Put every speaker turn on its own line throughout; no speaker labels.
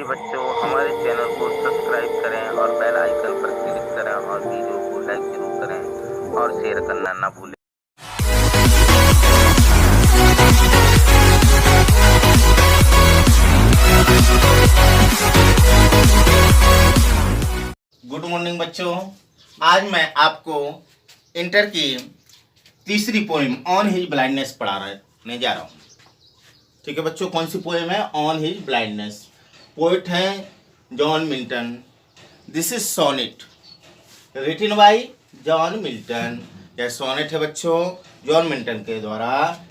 बच्चों, हमारे चैनल को सब्सक्राइब करें और बेल आइकन पर क्लिक करें और वीडियो को लाइक जरूर करें और शेयर करना ना भूलें।
गुड मॉर्निंग बच्चों, आज मैं आपको इंटर की तीसरी पोएम ऑन हिज ब्लाइंडनेस पढ़ाने जा रहा हूँ। ठीक है बच्चों, कौन सी पोएम है? On his blindness. पोएट है John Milton. This is sonnet written by John Milton. यह सोनेट है बच्चों, जॉन मिल्टन के द्वारा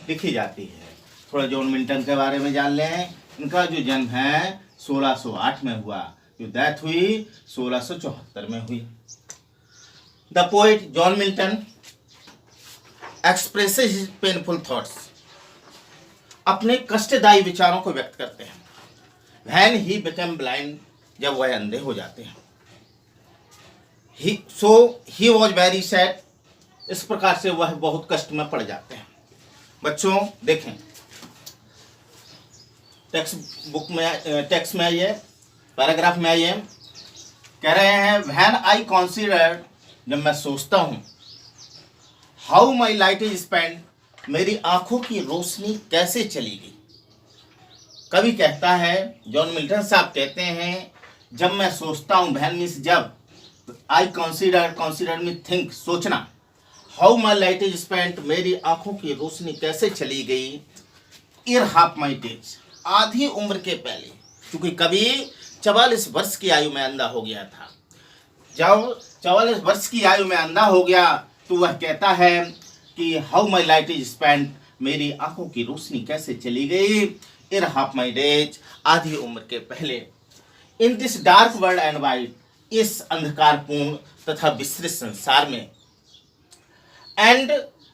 लिखी जाती है। थोड़ा जॉन मिल्टन के बारे में जान लें। इनका जो जन्म है 1608 में हुआ, जो डेथ हुई 1674 में हुई। The poet John Milton expresses his painful thoughts, अपने कष्टदायी विचारों को व्यक्त करते हैं। व्हेन ही बिकम ब्लाइंड, जब वह अंधे हो जाते हैं। ही वॉज वेरी सैड, इस प्रकार से वह बहुत कष्ट में पड़ जाते हैं। बच्चों देखें, टेक्स्ट में आइए, पैराग्राफ में आइए। कह रहे हैं व्हेन आई कॉन्सिडर, जब मैं सोचता हूं, how my light is spend, मेरी आंखों की रोशनी कैसे चली गई। कवि कहता है, जॉन मिल्टन साहब कहते हैं, जब मैं सोचता हूं, व्हेन मीन्स जब, आई कंसीडर में थिंक, सोचना, how my light is spent, मेरी आंखों की रोशनी कैसे चली गई। ईयर हाफ माई डेज, आधी उम्र के पहले, क्योंकि कभी 44 वर्ष की आयु में अंधा हो गया था। जब 44 वर्ष की आयु में अंधा हो गया तो वह कहता है कि how my light is spent, मेरी आंखों की रोशनी कैसे चली गई। ईयर हाफ माई डेज, आधी उम्र के पहले। In this dark world and wide, इस अंधकारपूर्ण तथा विस्तृत संसार में। एंड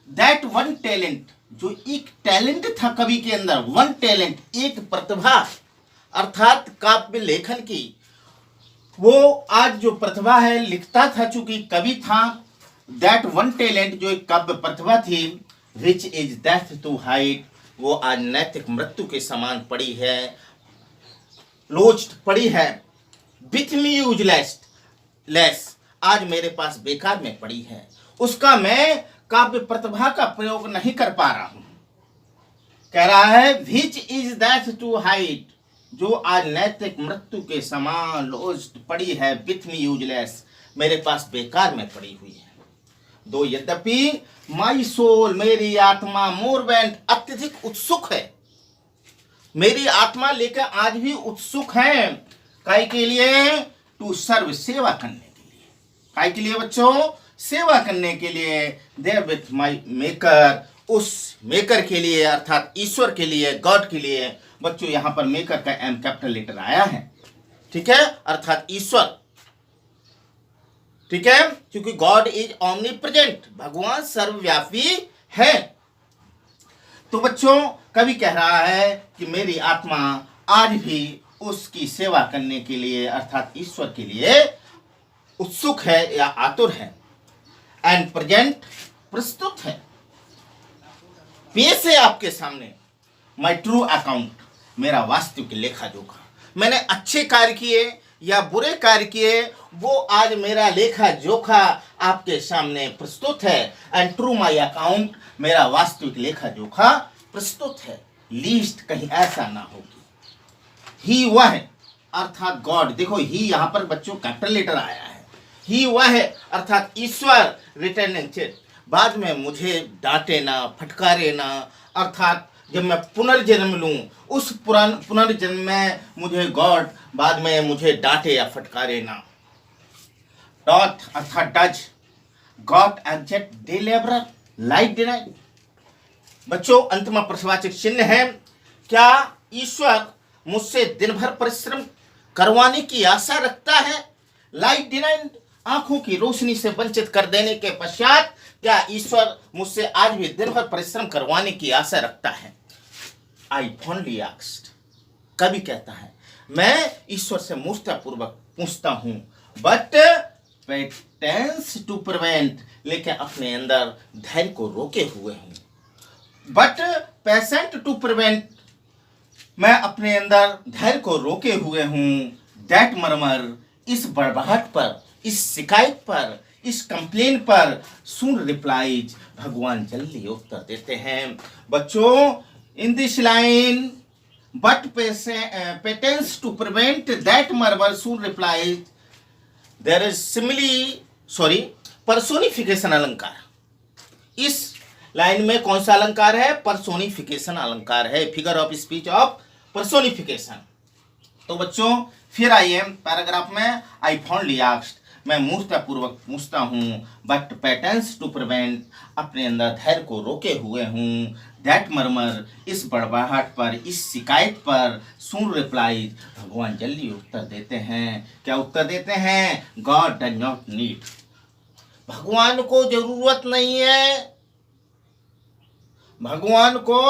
दैट वन टैलेंट, जो एक टैलेंट था कवि के अंदर, वन टैलेंट, एक प्रतिभा, अर्थात काव्य लेखन की, वो आज जो प्रतिभा है, लिखता था, चूंकि कवि था। दैट वन टैलेंट, जो एक काव्य प्रतिभा थी, which is death to hide, वो आज नैतिक मृत्यु के समान पड़ी है, लोस्ट पड़ी है। विथ मी यूजलेस, आज मेरे पास बेकार में पड़ी है, उसका मैं काव्य प्रतिभा का प्रयोग नहीं कर पा रहा हूं। कह रहा है which is death to hide, जो आज नैतिक मृत्यु के समान लोस्ट पड़ी है। विथ मी यूजलेस, मेरे पास बेकार में पड़ी हुई है। दो यद्यपि माई सोल, मेरी आत्मा, मोरवेंट, अत्यधिक उत्सुक है। मेरी आत्मा लेकर आज भी उत्सुक है, काय के लिए? टू सर्व, सेवा करने के लिए। काय के लिए बच्चों? सेवा करने के लिए। देयर विथ माई मेकर, उस मेकर के लिए, अर्थात ईश्वर के लिए, गॉड के लिए। बच्चों यहां पर मेकर का एम कैपिटल लेटर आया है, ठीक है, अर्थात ईश्वर, ठीक है, क्योंकि गॉड इज ओमनी प्रेजेंट, भगवान सर्वव्यापी है। तो बच्चों कवि कह रहा है कि मेरी आत्मा आज भी उसकी सेवा करने के लिए, अर्थात ईश्वर के लिए उत्सुक है या आतुर है। एंड प्रेजेंट, प्रस्तुत है, पेश है आपके सामने, माई ट्रू अकाउंट, मेरा वास्तविक लेखा जोखा। मैंने अच्छे कार्य किए या बुरे कार्य किए, वो आज मेरा लेखा जोखा आपके सामने प्रस्तुत है। एंड ट्रू माई अकाउंट, मेरा वास्तविक लेखा जोखा प्रस्तुत है। लीस्ट, कहीं ऐसा ना होगी। ही वह है, अर्थात गॉड, देखो ही यहां पर बच्चों कैपिटल लेटर आया है। ही वह है, अर्थात ईश्वर, रिटर्निंग चिट, बाद में मुझे डांटे ना, फटकारे ना, अर्थात जब मैं पुनर्जन्म लूं, उस पुनर्जन्म में मुझे गॉड बाद में मुझे डांटे या फटकारे ना। डॉट अर्थात does, got abject day labourer, light denied. बच्चों अंत में प्रश्नवाचक चिन्ह है। क्या ईश्वर मुझसे दिन भर परिश्रम करवाने की आशा रखता है? लाइट डिनाइड, आंखों की रोशनी से वंचित कर देने के पश्चात क्या ईश्वर मुझसे आज भी दिन भर परिश्रम करवाने की आशा रखता है? आई फॉन्डली आस्क्ड, कवि कहता है, मैं ईश्वर से मूर्खतापूर्वक पूछता हूं, बट पेटेंस टू प्रिवेंट, लेकिन अपने अंदर धैर्य को रोके हुए हूं। बट पेशेंट टू प्रिवेंट, मैं अपने अंदर धैर्य को रोके हुए हूँ। दैट मरमर, इस बड़बड़ाहट पर, इस शिकायत पर, इस कंप्लेन पर सुन रिप्लाईज, भगवान जल्दी उत्तर देते हैं। बच्चों, in this line but patience to prevent that murmur soon replies, there is personification अलंकार। इस लाइन में कौन सा अलंकार है? पर्सोनिफिकेशन अलंकार है, figure of speech of personification. तो बच्चों फिर आइए पैराग्राफ में। आई फाउंडली आस्क्ड, मैं मूर्खतापूर्वक पूछता हूँ। बट पेटेंस टू प्रिवेंट, अपने अंदर धैर्य को रोके हुए हूँ। दैट मरमर, इस बड़बड़ाहट पर, इस शिकायत पर। सुन रिप्लाई, भगवान जल्दी उत्तर देते हैं। क्या उत्तर देते हैं? गॉड डज नॉट नीड, भगवान को जरूरत नहीं है, भगवान को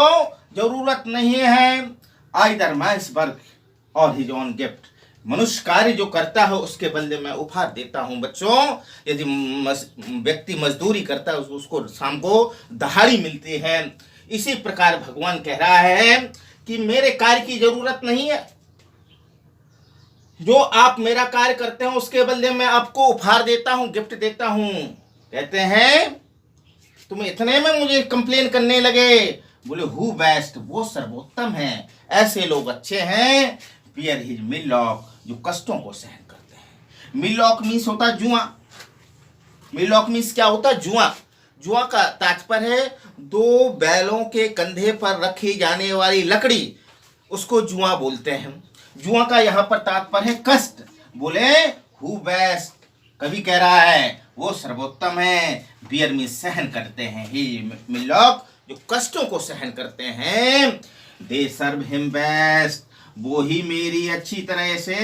जरूरत नहीं है। आइदर मैंस वर्क और हिज ओन गिफ्ट, मनुष्य कार्य जो करता है उसके बदले में उपहार देता हूं। बच्चों, यदि व्यक्ति मजदूरी करता है उसको शाम को दहाड़ी मिलती है। इसी प्रकार भगवान कह रहा है कि मेरे कार्य की जरूरत नहीं है, जो आप मेरा कार्य करते हैं उसके बदले में आपको उपहार देता हूं, गिफ्ट देता हूं। कहते हैं तुम इतने में मुझे कंप्लेन करने लगे। बोले हु बेस्ट, वो सर्वोत्तम है, ऐसे लोग अच्छे हैं। बियर हिज मिलॉक, जो कष्टों को सहन करते हैं। मिलॉक मीन्स होता है जुआ। मिलॉक मीन्स क्या होता है? जुआ। जुआ का तात्पर्य है दो बैलों के कंधे पर रखी जाने वाली लकड़ी, उसको जुआ बोलते हैं। जुआ का यहाँ पर तात्पर्य है कष्ट। बोले हु बेस्ट, कवि कह रहा है वो सर्वोत्तम है। बियर मीन्स सहन करते हैं, ही मिलॉक जो कष्टों को सहन करते हैं। दे सर्व हिम बेस्ट, वो ही मेरी अच्छी तरह से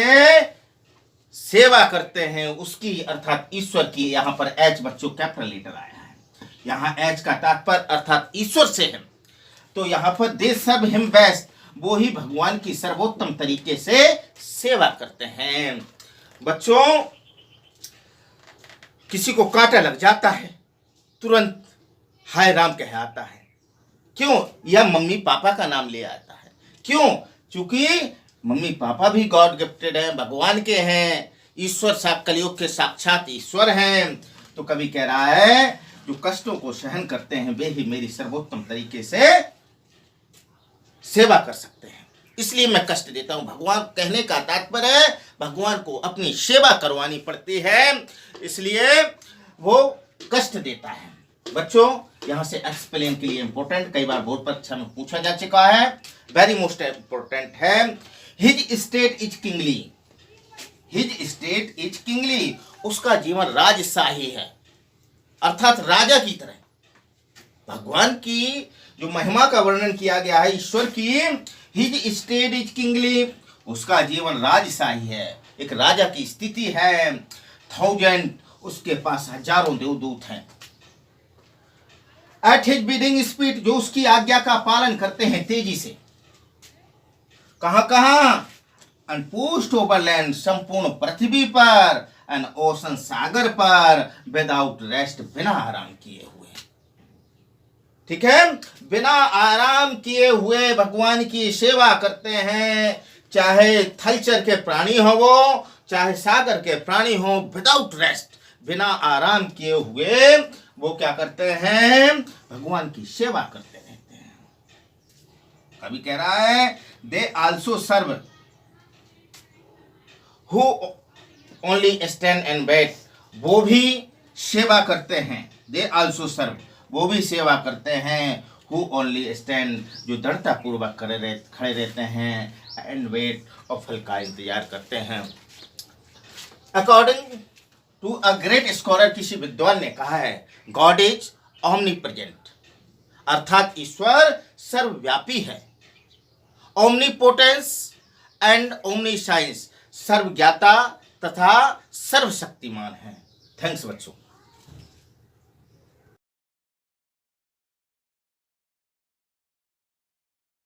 सेवा करते हैं, उसकी अर्थात ईश्वर की। यहाँ पर एच बच्चों कैपिटल लेटर आया है, यहाँ एच का तात्पर्य अर्थात ईश्वर से है। तो यहाँ पर दे सर्व हिम बेस्ट, वो ही भगवान की सर्वोत्तम तरीके से सेवा करते हैं। बच्चों, किसी को कांटा लग जाता है तुरंत हाय राम कह आता है। क्यों? यह मम्मी पापा का नाम ले आता है। क्यों? क्योंकि मम्मी पापा भी गॉड गिफ्टेड हैं, भगवान के हैं, ईश्वर साहब कलयुग के साक्षात ईश्वर हैं। तो कवि कह रहा है जो कष्टों को सहन करते हैं वे ही मेरी सर्वोत्तम तरीके से सेवा कर सकते हैं, इसलिए मैं कष्ट देता हूं। भगवान कहने का तात्पर्य है भगवान को अपनी सेवा करवानी पड़ती है, इसलिए वो कष्ट देता है। बच्चों, यहां से एक्सप्लेन के लिए इंपॉर्टेंट, कई बार बोर्ड परीक्षा में पूछा जा चुका है, वेरी मोस्ट इंपॉर्टेंट है। His state is kingly, his state is kingly, उसका जीवन राजशाही है, अर्थात राजा की तरह। भगवान की जो महिमा का वर्णन किया गया है ईश्वर की, हिज स्टेट इज किंगली, उसका जीवन राजशाही है, एक राजा की स्थिति है। 1000, उसके पास हजारों देवदूत हैं। एट हिज बिडिंग स्पीड, जो उसकी आज्ञा का पालन करते हैं तेजी से। कहां कहां? अनपुस्ट ओवरलैंड, संपूर्ण पृथ्वी पर, एन ओशन, सागर पर, विदाउट रेस्ट, बिना आराम किए हुए। ठीक है, बिना आराम किए हुए भगवान की सेवा करते हैं, चाहे थलचर के प्राणी हो वो, चाहे सागर के प्राणी हो, विदाउट रेस्ट, बिना आराम किए हुए वो क्या करते हैं? भगवान की सेवा करते रहते हैं। कभी कह रहा है they also serve who only stand and wait, वो भी सेवा करते हैं। दे आल्सो सर्व, वो भी सेवा करते हैं। हु ओनली स्टैंड, जो दृढ़ता पूर्वक खड़े रहते हैं, एंड वेट, और फल का इंतजार करते हैं। According to a great scholar, किसी विद्वान ने कहा है गॉड इज ओमनीप्रेजेंट, अर्थात ईश्वर सर्वव्यापी है। ओमनीपोटेंस एंड ओमनीसाइंस, सर्वज्ञाता तथा सर्वशक्तिमान है। थैंक्स बच्चों।